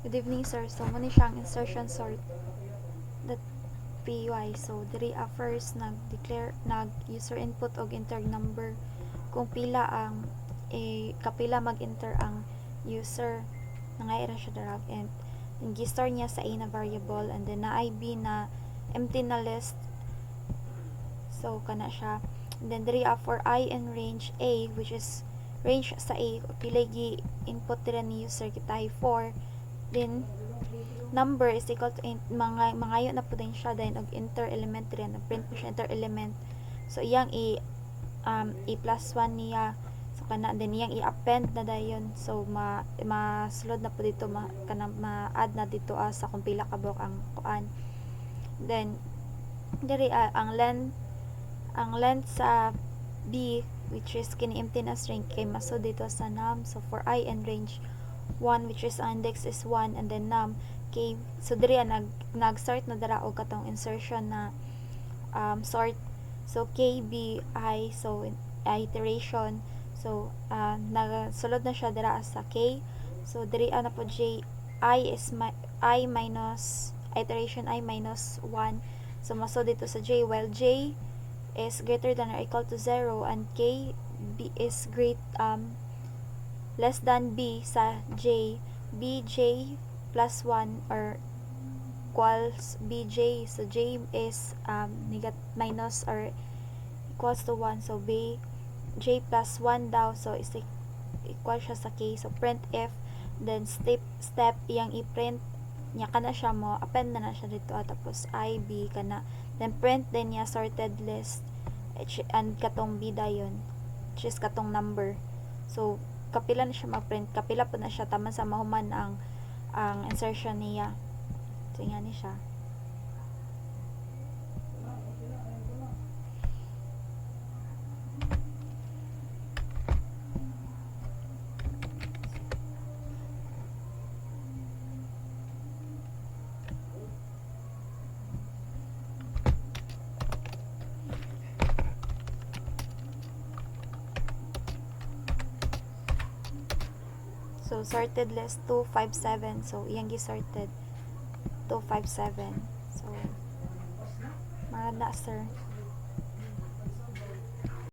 Good evening, sir. So, muna siyang insertion sort that py. So, diri first nag-declare nag-user input og enter number kung pila ang kapila mag-enter ang user nangay ra siya drag and gi-store niya sa a na variable and then na b na empty na list. So, kana siya. And then diri for I in range a, which is range sa a, pila gi input dira ni user kitay 4. Then number is equal to mangayo na pud siya then og enter element diri na print mo siya enter element. So iyang i plus 1 niya. So kana then iyang i-append na dayon. So masulod na pud dito ma-add na dito sa kung pila ka buok ang kuan. Then diri ang length sa b, which is kini-empty na string kay masud dito sa num. So for I and range 1, which is index is 1 and then num k. So diri nag-sort na dara og katong insertion na sort. So k b I, so iteration. So nagasulod na siya dira sa k. So diri na po j I is I minus iteration I minus 1. So masud dito sa j while j is greater than or equal to 0 and k b is less than b sa j, bj plus 1 or equals bj. So j is minus or equals to 1. So j plus 1 daw. So is equal siya sa k. So print if then step iyang i-print niya kana siya mo append na siya dito tapos ib kana then print din niya sorted list and katong b dayon which is katong number. So kapila na siya mag-print, kapila po na siya taman sa mahuman ang insertion niya. So nga ni siya. So sorted list 257. So iyang gi-sorted 257. So marada sir.